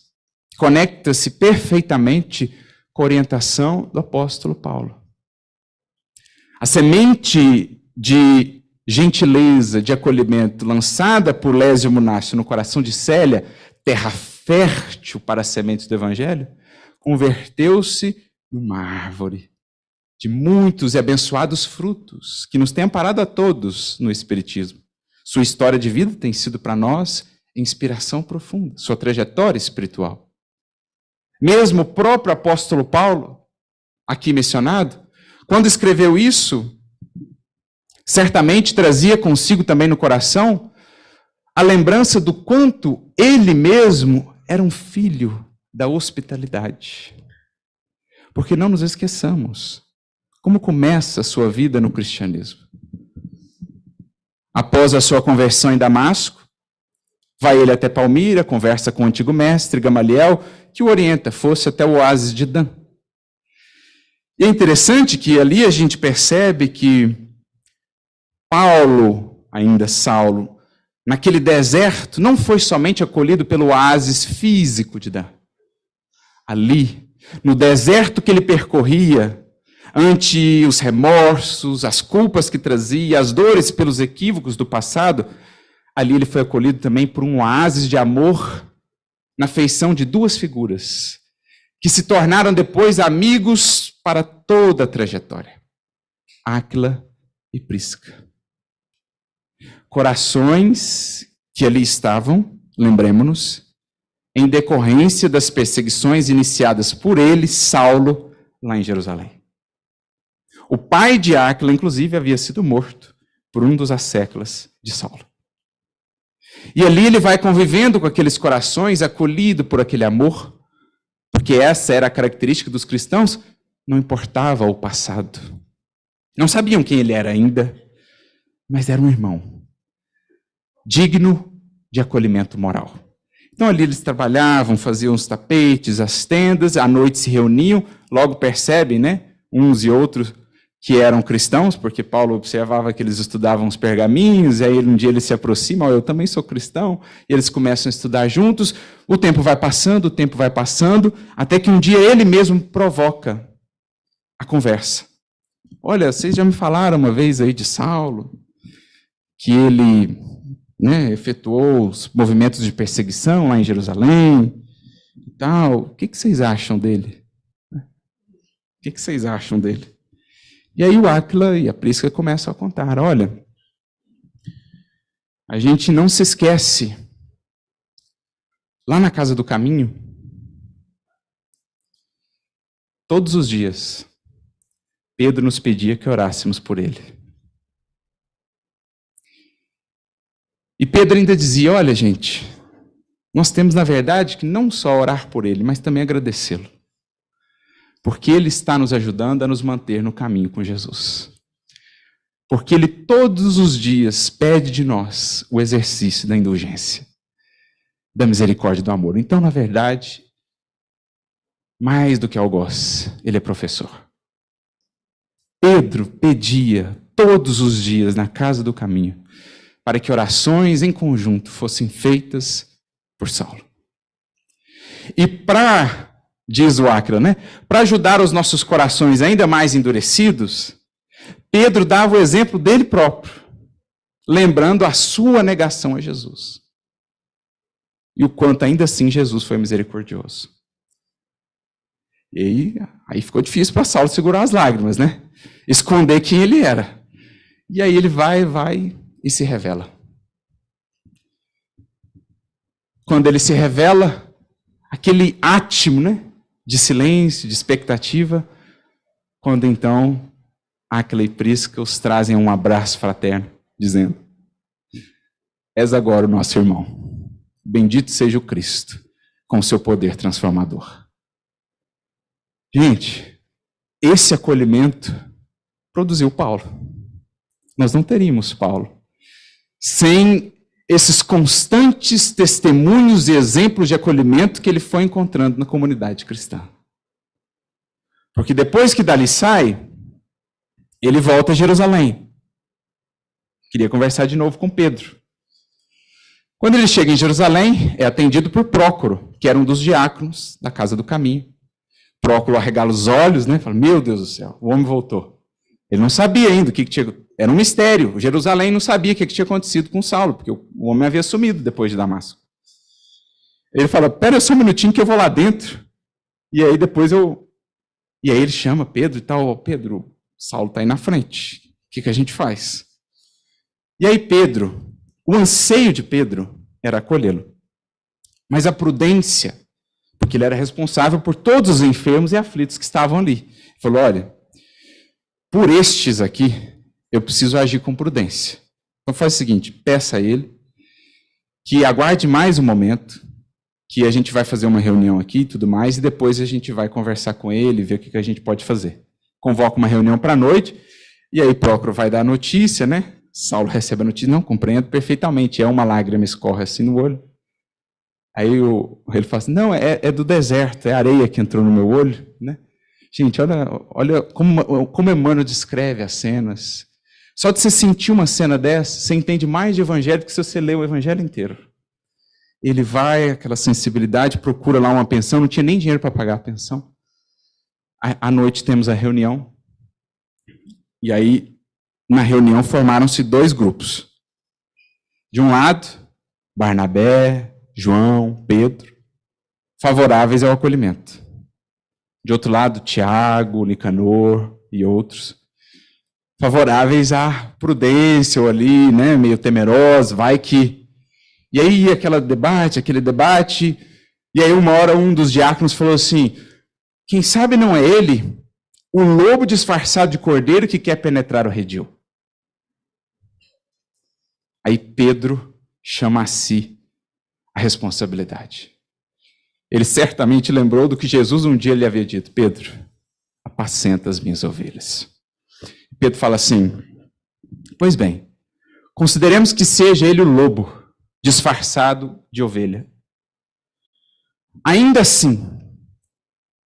conecta-se perfeitamente com a orientação do apóstolo Paulo. A semente de gentileza, de acolhimento, lançada por Lésio Munácio no coração de Célia, terra fértil para as sementes do Evangelho, converteu-se numa árvore de muitos e abençoados frutos, que nos tem amparado a todos no Espiritismo. Sua história de vida tem sido para nós inspiração profunda, sua trajetória espiritual. Mesmo o próprio apóstolo Paulo, aqui mencionado, quando escreveu isso, certamente trazia consigo também no coração a lembrança do quanto ele mesmo era um filho da hospitalidade. Porque não nos esqueçamos como começa a sua vida no cristianismo. Após a sua conversão em Damasco, vai ele até Palmira, conversa com o antigo mestre Gamaliel, que o orienta, fosse até o oásis de Dan. E é interessante que ali a gente percebe que Paulo, ainda Saulo, naquele deserto, não foi somente acolhido pelo oásis físico de Dan. Ali, no deserto que ele percorria, ante os remorsos, as culpas que trazia, as dores pelos equívocos do passado, ali ele foi acolhido também por um oásis de amor na feição de duas figuras, que se tornaram depois amigos para toda a trajetória: Áquila e Prisca. Corações que ali estavam, lembremos-nos, em decorrência das perseguições iniciadas por ele, Saulo, lá em Jerusalém. O pai de Áquila, inclusive, havia sido morto por um dos asseclas de Saulo. E ali ele vai convivendo com aqueles corações, acolhido por aquele amor, porque essa era a característica dos cristãos, não importava o passado. Não sabiam quem ele era ainda, mas era um irmão, digno de acolhimento moral. Então ali eles trabalhavam, faziam os tapetes, as tendas, à noite se reuniam, logo percebem, uns e outros que eram cristãos, porque Paulo observava que eles estudavam os pergaminhos, e aí um dia eles se aproximam: eu também sou cristão, e eles começam a estudar juntos. O tempo vai passando, até que um dia ele mesmo provoca a conversa. Olha, vocês já me falaram uma vez aí de Saulo, que ele efetuou os movimentos de perseguição lá em Jerusalém e tal. O que vocês acham dele? O que vocês acham dele? E aí o Áquila e a Prisca começam a contar: olha, a gente não se esquece, lá na Casa do Caminho, todos os dias, Pedro nos pedia que orássemos por ele. E Pedro ainda dizia, olha gente, nós temos na verdade que não só orar por ele, mas também agradecê-lo. Porque ele está nos ajudando a nos manter no caminho com Jesus. Porque ele todos os dias pede de nós o exercício da indulgência, da misericórdia e do amor. Então, na verdade, mais do que algoz, ele é professor. Pedro pedia todos os dias na casa do caminho para que orações em conjunto fossem feitas por Saulo. E diz o Áquila, para ajudar os nossos corações ainda mais endurecidos, Pedro dava o exemplo dele próprio, lembrando a sua negação a Jesus. E o quanto ainda assim Jesus foi misericordioso. E aí ficou difícil para Saulo segurar as lágrimas, esconder quem ele era. E aí ele vai e se revela. Quando ele se revela, aquele átimo, de silêncio, de expectativa, quando então Áquila e Prisca os trazem um abraço fraterno, dizendo, és agora o nosso irmão, bendito seja o Cristo, com o seu poder transformador. Gente, esse acolhimento produziu Paulo. Nós não teríamos Paulo sem esses constantes testemunhos e exemplos de acolhimento que ele foi encontrando na comunidade cristã. Porque depois que dali sai, ele volta a Jerusalém. Queria conversar de novo com Pedro. Quando ele chega em Jerusalém, é atendido por Prócoro, que era um dos diáconos da Casa do Caminho. Prócoro arregala os olhos, fala, meu Deus do céu, o homem voltou. Ele não sabia ainda o que tinha... Era um mistério. Jerusalém não sabia o que tinha acontecido com Saulo, porque o homem havia sumido depois de Damasco. Ele fala, pera só um minutinho que eu vou lá dentro. E aí depois E aí ele chama Pedro e tal, Pedro, Saulo está aí na frente. O que a gente faz? E aí Pedro, o anseio de Pedro era acolhê-lo. Mas a prudência, porque ele era responsável por todos os enfermos e aflitos que estavam ali. Ele falou, olha, por estes aqui, eu preciso agir com prudência. Então faz o seguinte, peça a ele que aguarde mais um momento, que a gente vai fazer uma reunião aqui e tudo mais, e depois a gente vai conversar com ele, ver o que a gente pode fazer. Convoca uma reunião para a noite, e aí Prócoro vai dar a notícia, Saulo recebe a notícia, não, compreendo perfeitamente, uma lágrima escorre assim no olho. Aí ele fala assim, não, é do deserto, é a areia que entrou no meu olho, Gente, olha como Emmanuel descreve as cenas. Só de você sentir uma cena dessa, você entende mais de evangelho do que se você ler o evangelho inteiro. Ele vai, aquela sensibilidade, procura lá uma pensão, não tinha nem dinheiro para pagar a pensão. À noite temos a reunião. E aí, na reunião, formaram-se 2 grupos. De um lado, Barnabé, João, Pedro, favoráveis ao acolhimento. De outro lado, Tiago, Nicanor e outros, favoráveis à prudência, ou ali, meio temerosos, vai que... E aí aquele debate, e aí uma hora um dos diáconos falou assim, quem sabe não é ele, o lobo disfarçado de cordeiro que quer penetrar o redil. Aí Pedro chama a si a responsabilidade. Ele certamente lembrou do que Jesus um dia lhe havia dito, Pedro, apacenta as minhas ovelhas. Pedro fala assim, pois bem, consideremos que seja ele o lobo, disfarçado de ovelha. Ainda assim,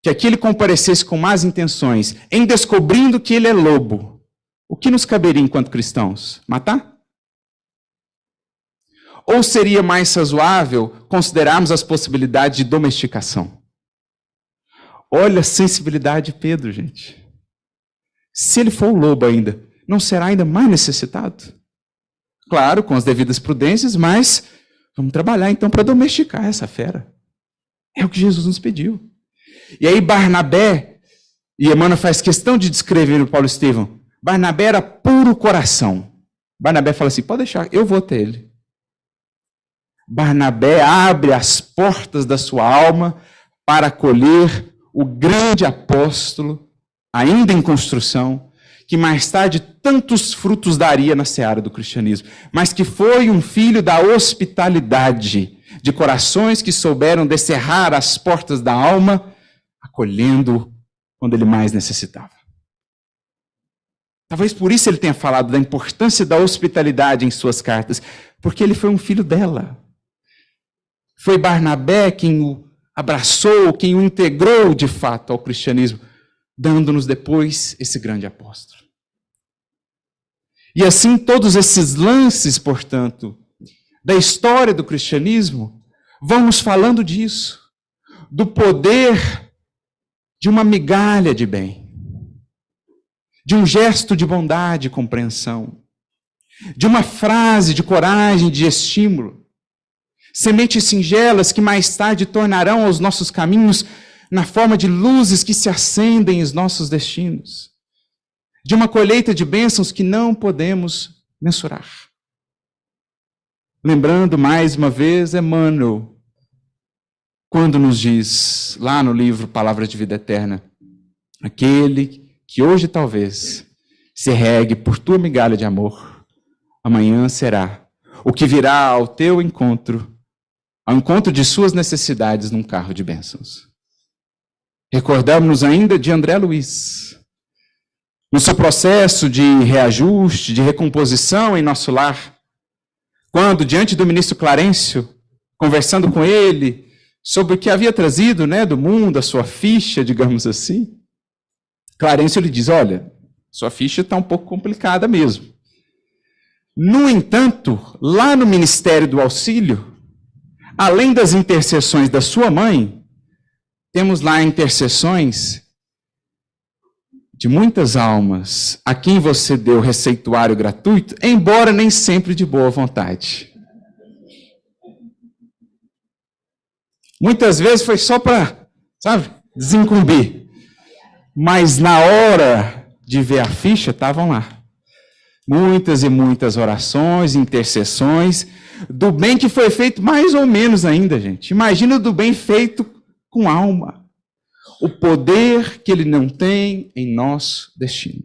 que aquele comparecesse com más intenções, em descobrindo que ele é lobo, o que nos caberia enquanto cristãos? Matar? Ou seria mais razoável considerarmos as possibilidades de domesticação? Olha a sensibilidade de Pedro, gente. Se ele for o lobo ainda, não será ainda mais necessitado? Claro, com as devidas prudências, mas vamos trabalhar então para domesticar essa fera. É o que Jesus nos pediu. E aí Barnabé, e Emmanuel faz questão de descrever o Paulo Estevão, Barnabé era puro coração. Barnabé fala assim, pode deixar, eu vou até ele. Barnabé abre as portas da sua alma para acolher o grande apóstolo, ainda em construção, que mais tarde tantos frutos daria na seara do cristianismo, mas que foi um filho da hospitalidade, de corações que souberam descerrar as portas da alma, acolhendo quando ele mais necessitava. Talvez por isso ele tenha falado da importância da hospitalidade em suas cartas, porque ele foi um filho dela. Foi Barnabé quem o abraçou, quem o integrou de fato ao cristianismo, dando-nos depois esse grande apóstolo. E assim todos esses lances, portanto, da história do cristianismo, vão nos falando disso, do poder de uma migalha de bem, de um gesto de bondade e compreensão, de uma frase de coragem, de estímulo, sementes singelas que mais tarde tornarão os nossos caminhos na forma de luzes que se acendem em nossos destinos, de uma colheita de bênçãos que não podemos mensurar. Lembrando mais uma vez Emmanuel, quando nos diz, lá no livro Palavras de Vida Eterna, aquele que hoje talvez se regue por tua migalha de amor, amanhã será o que virá ao teu encontro, ao encontro de suas necessidades num carro de bênçãos. Recordamos-nos ainda de André Luiz, no seu processo de reajuste, de recomposição em nosso lar, quando, diante do ministro Clarencio, conversando com ele sobre o que havia trazido, do mundo, a sua ficha, digamos assim, Clarencio lhe diz, olha, sua ficha está um pouco complicada mesmo. No entanto, lá no Ministério do Auxílio, além das intercessões da sua mãe, temos lá intercessões de muitas almas a quem você deu receituário gratuito, embora nem sempre de boa vontade. Muitas vezes foi só para, desincumbir. Mas na hora de ver a ficha, estavam lá. Muitas e muitas orações, intercessões, do bem que foi feito mais ou menos ainda, gente. Imagina do bem feito com alma. O poder que ele não tem em nosso destino.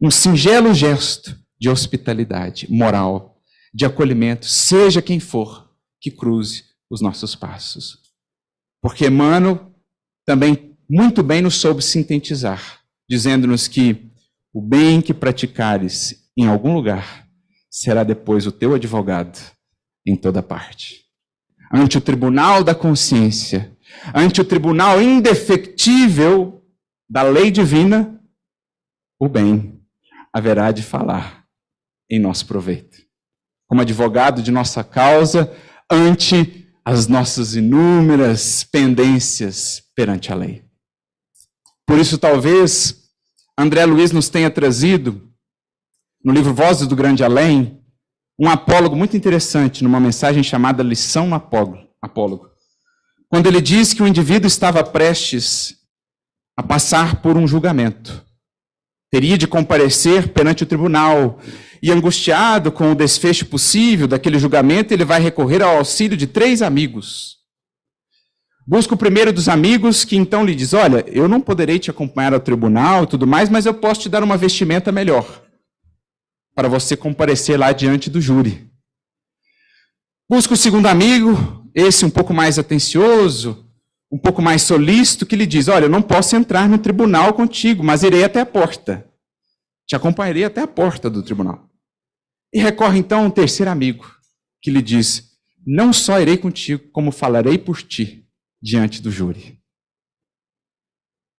Um singelo gesto de hospitalidade moral, de acolhimento, seja quem for que cruze os nossos passos. Porque Emmanuel também muito bem nos soube sintetizar, dizendo-nos que o bem que praticares em algum lugar será depois o teu advogado em toda parte. Ante o tribunal da consciência, ante o tribunal indefectível da lei divina, o bem haverá de falar em nosso proveito. Como advogado de nossa causa, ante as nossas inúmeras pendências perante a lei. Por isso, talvez, André Luiz nos tenha trazido, no livro Vozes do Grande Além, um apólogo muito interessante, numa mensagem chamada Lição no Apólogo. Quando ele diz que o indivíduo estava prestes a passar por um julgamento. Teria de comparecer perante o tribunal. E angustiado com o desfecho possível daquele julgamento, ele vai recorrer ao auxílio de 3 amigos. Busca o primeiro dos amigos, que então lhe diz, olha, eu não poderei te acompanhar ao tribunal e tudo mais, mas eu posso te dar uma vestimenta melhor, para você comparecer lá diante do júri. Busca o segundo amigo, esse um pouco mais atencioso, um pouco mais solícito, que lhe diz, olha, eu não posso entrar no tribunal contigo, mas irei até a porta. Te acompanharei até a porta do tribunal. E recorre então a um terceiro amigo, que lhe diz, não só irei contigo, como falarei por ti diante do júri.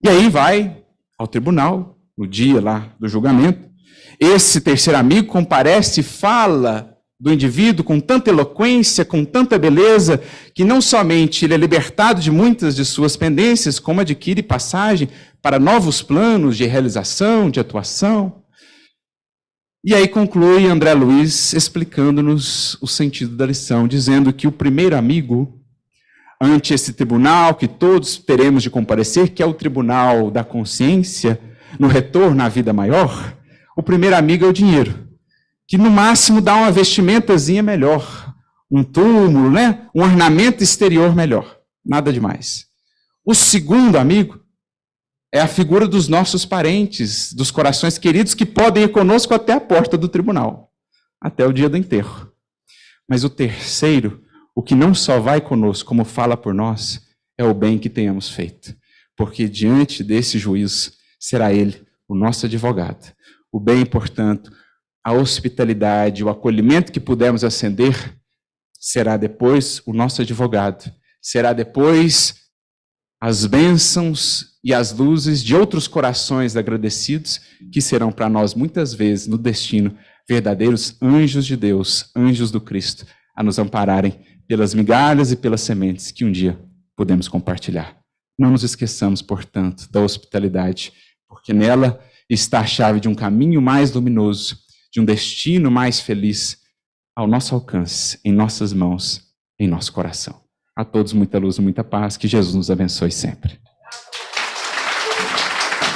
E aí vai ao tribunal, no dia lá do julgamento. Esse terceiro amigo comparece e fala do indivíduo com tanta eloquência, com tanta beleza, que não somente ele é libertado de muitas de suas pendências, como adquire passagem para novos planos de realização, de atuação. E aí conclui André Luiz explicando-nos o sentido da lição, dizendo que o primeiro amigo, ante esse tribunal que todos teremos de comparecer, que é o tribunal da consciência, no retorno à vida maior, o primeiro amigo é o dinheiro, que no máximo dá uma vestimentazinha melhor, um túmulo, um ornamento exterior melhor, nada demais. O segundo amigo é a figura dos nossos parentes, dos corações queridos que podem ir conosco até a porta do tribunal, até o dia do enterro. Mas o terceiro, o que não só vai conosco, como fala por nós, é o bem que tenhamos feito. Porque diante desse juízo, será ele o nosso advogado. O bem, portanto, a hospitalidade, o acolhimento que pudermos acender, será depois o nosso advogado. Será depois as bênçãos e as luzes de outros corações agradecidos, que serão para nós, muitas vezes, no destino, verdadeiros anjos de Deus, anjos do Cristo, a nos ampararem pelas migalhas e pelas sementes que um dia podemos compartilhar. Não nos esqueçamos, portanto, da hospitalidade, porque nela está a chave de um caminho mais luminoso, de um destino mais feliz, ao nosso alcance, em nossas mãos, em nosso coração. A todos muita luz e muita paz, que Jesus nos abençoe sempre.